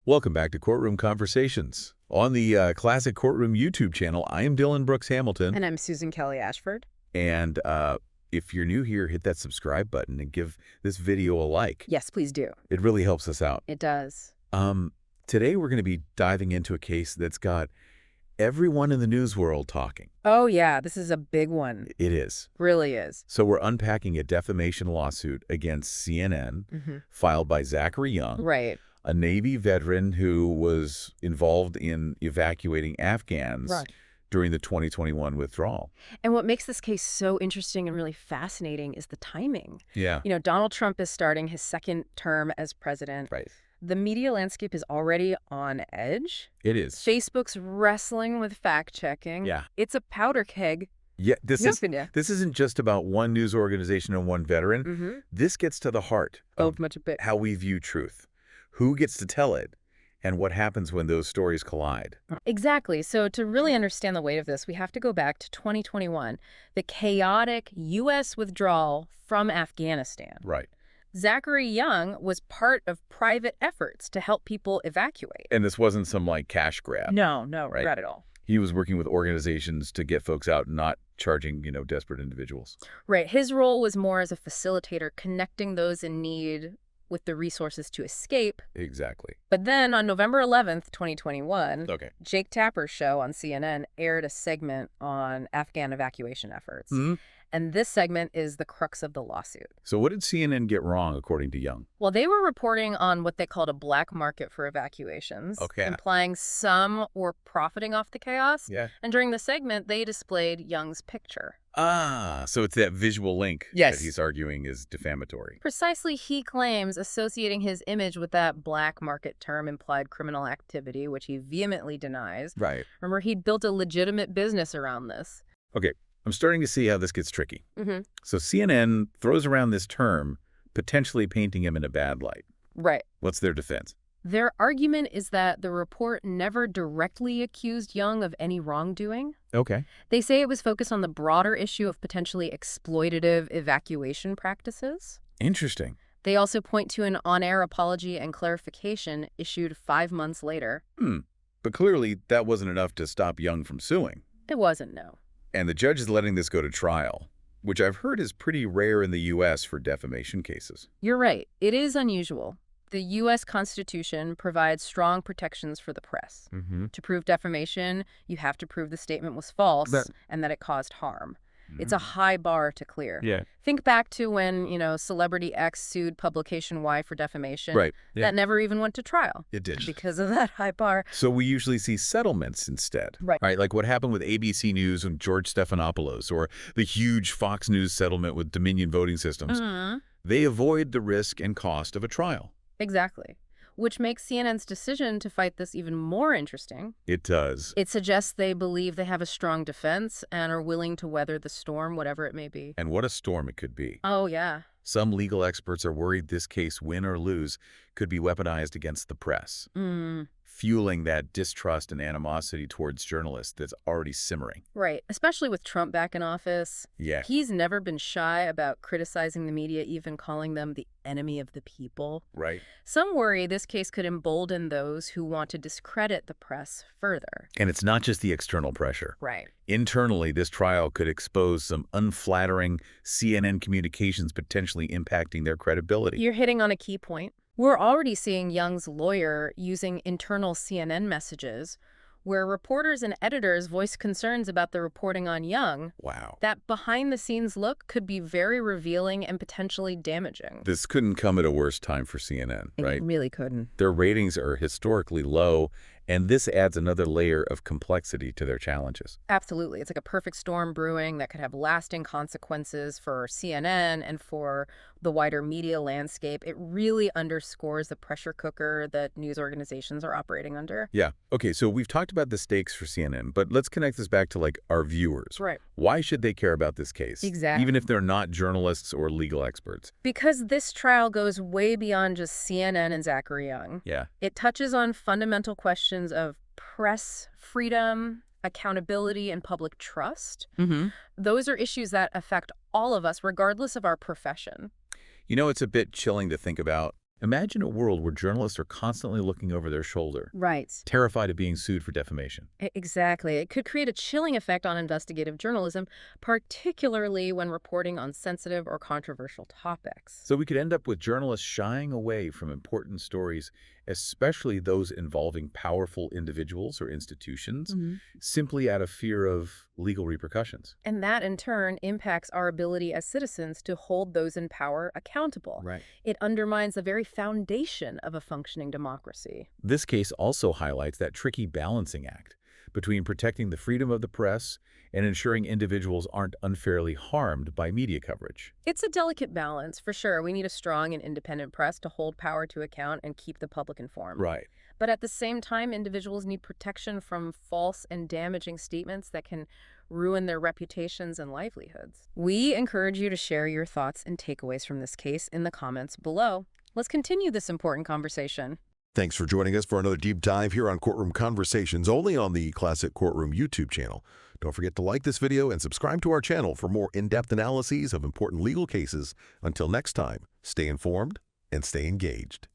Welcome back to Courtroom Conversations. On the Classic Courtroom YouTube channel, I am Dylan Brooks Hamilton. And I'm Susan Kelly Ashford. And if you're new here, hit that subscribe button and give this video a like. Yes, please do. It really helps us out. It does. Today we're going to be diving into a case that's got everyone in the news world talking. Oh, yeah. This is a big one. It is. Really is. So we're unpacking a defamation lawsuit against CNN filed by Zachary Young. Right. A Navy veteran who was involved in evacuating Afghans during the 2021 withdrawal. And what makes this case so interesting and really fascinating is the timing. Yeah. You know, Donald Trump is starting his second term as president. Right. The media landscape is already on edge. It is. Facebook's wrestling with fact-checking. Yeah. It's a powder keg. Yeah, this isn't just about one news organization and one veteran. This gets to the heart of how we view truth. Who gets to tell it, and what happens when those stories collide. Exactly. So to really understand the weight of this, we have to go back to 2021, the chaotic U.S. withdrawal from Afghanistan. Right. Zachary Young was part of private efforts to help people evacuate. And this wasn't some, like, cash grab. No, right? Not at all. He was working with organizations to get folks out, not charging, desperate individuals. Right. His role was more as a facilitator, connecting those in need with the resources to escape. Exactly. But then on November 11th, 2021, Jake Tapper's show on CNN aired a segment on Afghan evacuation efforts. And this segment is the crux of the lawsuit. So what did CNN get wrong, according to Young? Well, they were reporting on what they called a black market for evacuations, implying some were profiting off the chaos. Yeah. And during the segment, they displayed Young's picture. Ah, so it's that visual link that he's arguing is defamatory. Precisely, he claims associating his image with that black market term implied criminal activity, which he vehemently denies. Right. Remember, he'd built a legitimate business around this. Okay, I'm starting to see how this gets tricky. So CNN throws around this term, potentially painting him in a bad light. Right. What's their defense? Their argument is that the report never directly accused Young of any wrongdoing. Okay. They say it was focused on the broader issue of potentially exploitative evacuation practices. Interesting. They also point to an on-air apology and clarification issued 5 months later. But clearly, that wasn't enough to stop Young from suing. It wasn't, no. And the judge is letting this go to trial, which I've heard is pretty rare in the U.S. for defamation cases. You're right. It is unusual. The U.S. Constitution provides strong protections for the press. To prove defamation, you have to prove the statement was false and that it caused harm. It's a high bar to clear. Yeah. Think back to when, Celebrity X sued Publication Y for defamation. Right. Yeah. That never even went to trial. It did. Because of that high bar. So we usually see settlements instead. Right. Like what happened with ABC News and George Stephanopoulos, or the huge Fox News settlement with Dominion Voting Systems. They avoid the risk and cost of a trial. Exactly. Which makes CNN's decision to fight this even more interesting. It does. It suggests they believe they have a strong defense and are willing to weather the storm, whatever it may be. And what a storm it could be. Oh, yeah. Some legal experts are worried this case, win or lose, could be weaponized against the press, fueling that distrust and animosity towards journalists that's already simmering. Right, especially with Trump back in office. Yeah. He's never been shy about criticizing the media, even calling them the enemy of the people. Right. Some worry this case could embolden those who want to discredit the press further. And it's not just the external pressure. Right. Internally, this trial could expose some unflattering CNN communications potentially impacting their credibility. You're hitting on a key point. We're already seeing Young's lawyer using internal CNN messages where reporters and editors voice concerns about the reporting on Young. Wow. That behind-the-scenes look could be very revealing and potentially damaging. This couldn't come at a worse time for CNN, right? It really couldn't. Their ratings are historically low, and this adds another layer of complexity to their challenges. Absolutely. It's like a perfect storm brewing that could have lasting consequences for CNN and for the wider media landscape. It really underscores the pressure cooker that news organizations are operating under. Yeah. Okay, so we've talked about the stakes for CNN, but let's connect this back to, like, our viewers. Right. Why should they care about this case? Exactly. Even if they're not journalists or legal experts. Because this trial goes way beyond just CNN and Zachary Young. Yeah. It touches on fundamental questions of press freedom, accountability, and public trust. Those are issues that affect all of us, regardless of our profession. It's a bit chilling to think about Imagine a world where journalists are constantly looking over their shoulder, Right. terrified of being sued for defamation. Exactly. It could create a chilling effect on investigative journalism, particularly when reporting on sensitive or controversial topics. So we could end up with journalists shying away from important stories, especially those involving powerful individuals or institutions, simply out of fear of legal repercussions. And that, in turn, impacts our ability as citizens to hold those in power accountable. Right. It undermines the very foundation of a functioning democracy. This case also highlights that tricky balancing act between protecting the freedom of the press and ensuring individuals aren't unfairly harmed by media coverage. It's a delicate balance, for sure. We need a strong and independent press to hold power to account and keep the public informed. Right. But at the same time, individuals need protection from false and damaging statements that can ruin their reputations and livelihoods. We encourage you to share your thoughts and takeaways from this case in the comments below. Let's continue this important conversation. Thanks for joining us for another deep dive here on Courtroom Conversations, only on the Classic Courtroom YouTube channel. Don't forget to like this video and subscribe to our channel for more in-depth analyses of important legal cases. Until next time, stay informed and stay engaged.